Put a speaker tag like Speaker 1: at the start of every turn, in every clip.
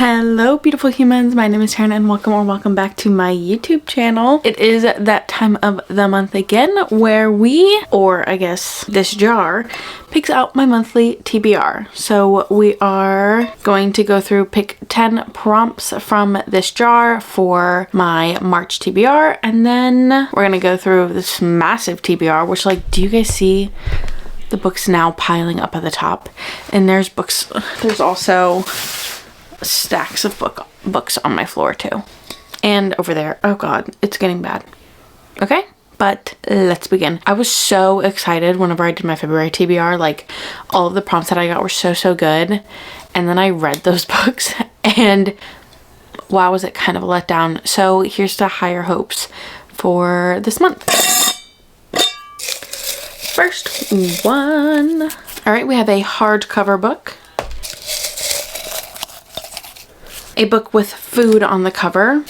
Speaker 1: Hello beautiful humans, my name is Taryn and welcome back to my YouTube channel. It is that time of the month again where we, or I guess this jar, picks out my monthly TBR. So we are going to go through, pick 10 prompts from this jar for my March TBR, and then we're gonna go through this massive TBR, which, like, do you guys see the books now piling up at the top? And there's books, there's also stacks of books on my floor too, and over there. Oh god, it's getting bad. Okay, but let's begin. I was so excited whenever I did my February TBR. Like, all of the prompts that I got were so good, and then I read those books and wow, was it kind of a letdown. So here's to higher hopes for this month. First one. All right, we have a hardcover book. A book with food on the cover.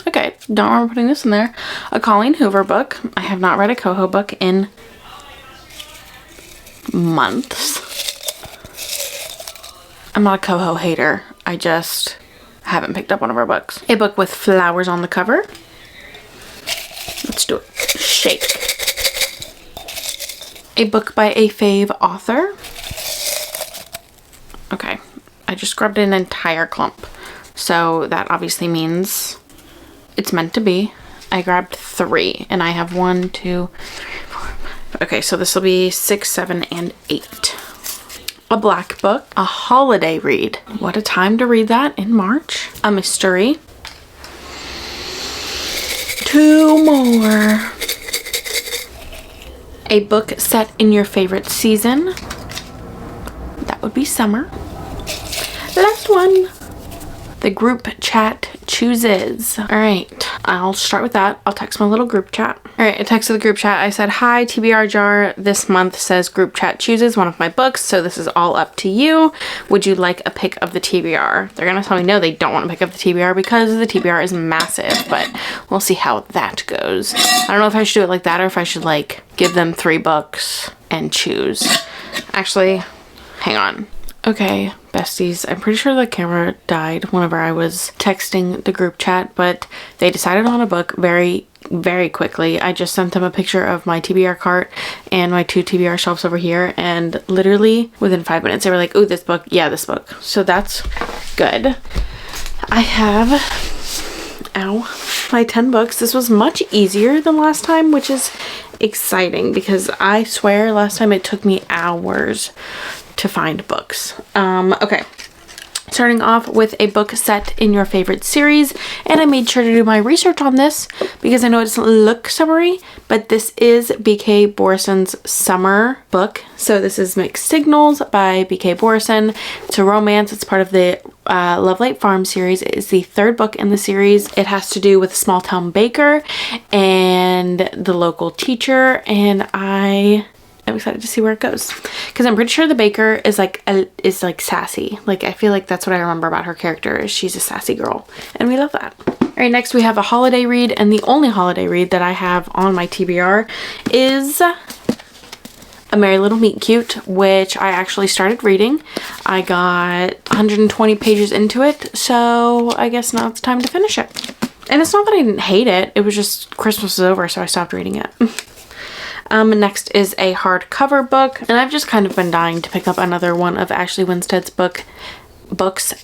Speaker 1: Okay, don't remember putting this in there. A Colleen Hoover book. I have not read a Coho book in months. I'm not a Coho hater. I just haven't picked up one of her books. A book with flowers on the cover. Let's do it. Shake. A book by a fave author. Okay, I just grabbed an entire clump, so that obviously means it's meant to be. I grabbed 3, and I have 1, 2, 3, 4, 5. Okay, so this will be 6, 7, and 8. A black book, a holiday read. What a time to read that in March. A mystery. 2 more. A book set in your favorite season. That would be summer. Last one. The group chat chooses. All right, I'll start with that. I'll text my little group chat. All right, I texted the group chat. I said, hi, TBR jar. This month says group chat chooses one of my books, so this is all up to you. Would you like a pick of the TBR? They're gonna tell me no, they don't want to pick up the TBR because the TBR is massive, but we'll see how that goes. I don't know if I should do it like that or if I should, like, give them 3 books and choose. Actually, hang on. Okay, besties, I'm pretty sure the camera died whenever I was texting the group chat, but they decided on a book very quickly. I just sent them a picture of my TBR cart and my 2 TBR shelves over here, and literally within 5 minutes they were like, ooh, this book, yeah, this book. So that's good. I have, my 10 books. This was much easier than last time, which is exciting because I swear last time it took me hours to find books. Okay, starting off with a book set in your favorite series, and I made sure to do my research on this because I know it doesn't look summery, but this is BK Borison's summer book. So this is Mixed Signals by BK Borison. It's a romance. It's part of the Love Light Farm series. It is the 3rd book in the series. It has to do with a small town baker and the local teacher, and I'm excited to see where it goes because I'm pretty sure the baker is like sassy. Like, I feel like that's what I remember about her character, is she's a sassy girl, and we love that. All right, next we have a holiday read, and the only holiday read that I have on my TBR is A Merry Little Meet Cute, which I actually started reading. I got 120 pages into it, so I guess now it's time to finish it. And it's not that I didn't hate it, it was just Christmas was over, so I stopped reading it. Next is a hardcover book, and I've just kind of been dying to pick up another one of Ashley Winstead's books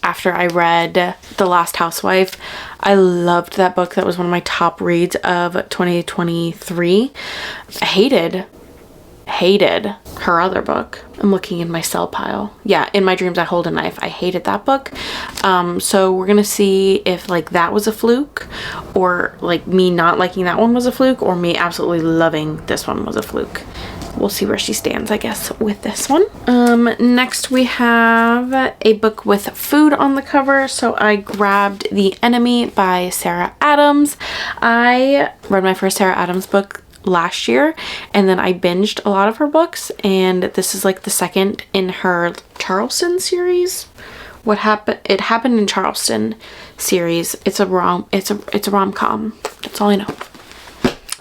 Speaker 1: after I read The Last Housewife. I loved that book. That was one of my top reads of 2023. I hated her other book. I'm looking in my sell pile. Yeah, In My Dreams I Hold a Knife. I hated that book. So we're gonna see if, like, that was a fluke, or like me not liking that one was a fluke, or me absolutely loving this one was a fluke. We'll see where she stands, I guess, with this one. Next we have a book with food on the cover. So I grabbed The Enemy by Sarah Adams. I read my first Sarah Adams book last year, and then I binged a lot of her books, and this is like the 2nd in her Charleston series. What happened? It Happened in Charleston series. It's a rom-com. That's all I know.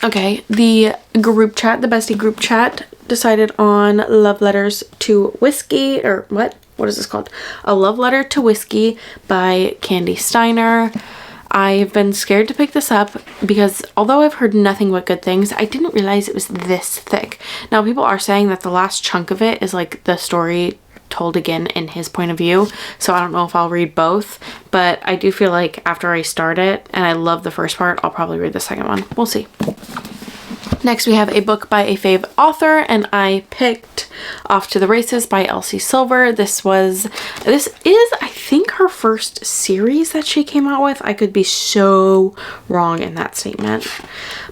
Speaker 1: Okay, the group chat, the bestie group chat, decided on Love Letters to Whiskey, or what? what is this called? A Love Letter to Whiskey by Candy Steiner. I've been scared to pick this up because although I've heard nothing but good things, I didn't realize it was this thick. Now people are saying that the last chunk of it is like the story told again in his point of view, so I don't know if I'll read both, but I do feel like after I start it and I love the first part, I'll probably read the second one. We'll see. Next we have a book by a fave author, and I picked Off to the Races by Elsie Silver. This is I think her first series that she came out with. I could be so wrong in that statement,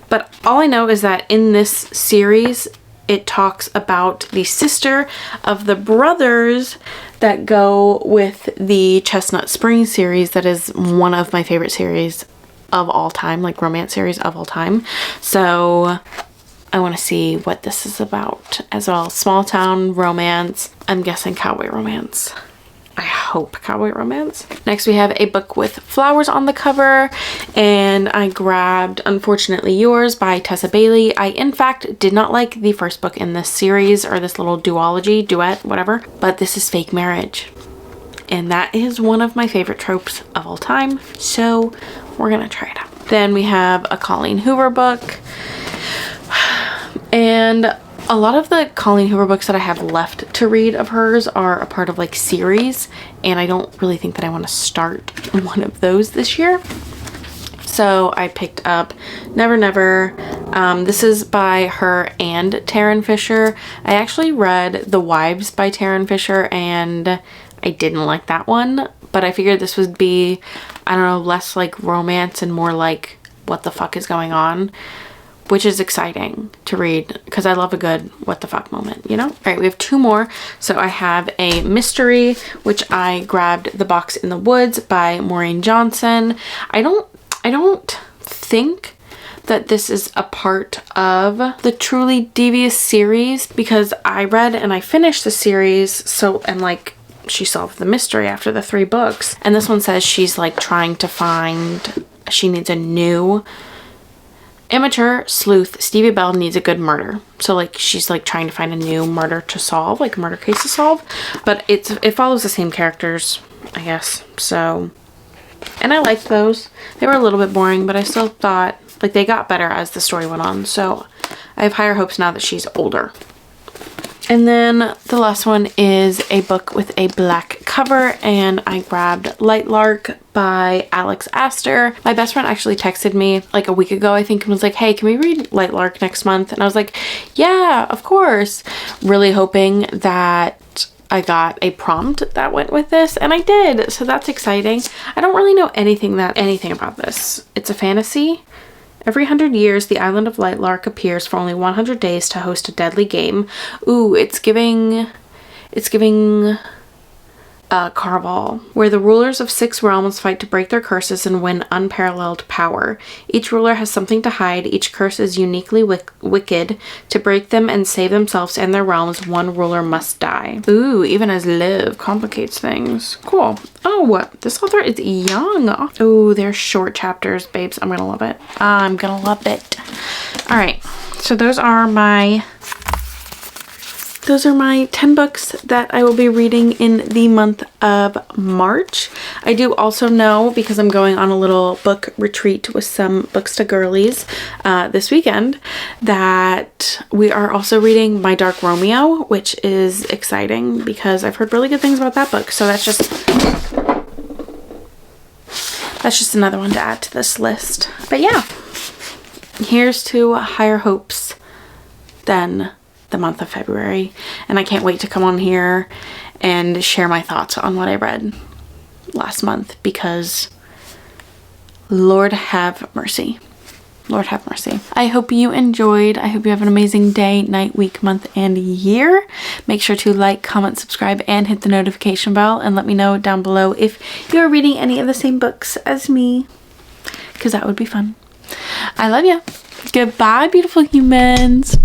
Speaker 1: but all I know is that in this series it talks about the sister of the brothers that go with the Chestnut Springs series. That is one of my favorite series of all time, like romance series of all time. So I want to see what this is about as well. Small town romance. I'm guessing cowboy romance. I hope cowboy romance. Next we have a book with flowers on the cover, and I grabbed Unfortunately Yours by Tessa Bailey. I in fact did not like the first book in this series, or this little duet, whatever, but this is Fake Marriage. And that is one of my favorite tropes of all time, so we're gonna try it out. Then we have a Colleen Hoover book, and a lot of the Colleen Hoover books that I have left to read of hers are a part of like series, and I don't really think that I want to start one of those this year. So I picked up Never Never. This is by her and Taryn Fisher. I actually read The Wives by Taryn Fisher and I didn't like that one, but I figured this would be, I don't know, less like romance and more like what the fuck is going on, which is exciting to read because I love a good what the fuck moment, you know? All right, we have two more. So I have a mystery, which I grabbed The Box in the Woods by Maureen Johnson. I don't think that this is a part of the Truly Devious series because I read and I finished the series, so, and like she solved the mystery after the 3 books. And this one says she's like trying to find, she needs a new amateur sleuth. Stevie Bell needs a good murder, so like she's like trying to find a new murder to solve, like murder case to solve, but it follows the same characters, I guess. So, and I liked those. They were a little bit boring, but I still thought like they got better as the story went on, so I have higher hopes now that she's older. And then the last one is a book with a black cover, and I grabbed Light Lark by Alex Astor. My best friend actually texted me like a week ago, I think, and was like, hey, can we read Light Lark next month? And I was like, yeah, of course. Really hoping that I got a prompt that went with this, and I did, so that's exciting. I don't really know anything about this. It's a fantasy. Every 100 years, the island of Light Lark appears for only 100 days to host a deadly game. Ooh, it's giving Carval, where the rulers of 6 realms fight to break their curses and win unparalleled power. Each ruler has something to hide. Each curse is uniquely wicked. To break them and save themselves and their realms, one ruler must die. Ooh, even as live complicates things. Cool. Oh, this author is young. Oh, they're short chapters, babes. I'm gonna love it. I'm gonna love it. All right, so those are my 10 books that I will be reading in the month of March. I do also know, because I'm going on a little book retreat with some Books to Girlies this weekend, that we are also reading My Dark Romeo, which is exciting because I've heard really good things about that book. So that's just another one to add to this list. But yeah, here's to higher hopes than the month of February, and I can't wait to come on here and share my thoughts on what I read last month, because Lord have mercy. Lord have mercy. I hope you enjoyed. I hope you have an amazing day, night, week, month, and year. Make sure to like, comment, subscribe, and hit the notification bell, and let me know down below if you're reading any of the same books as me, because that would be fun. I love you. Goodbye, beautiful humans.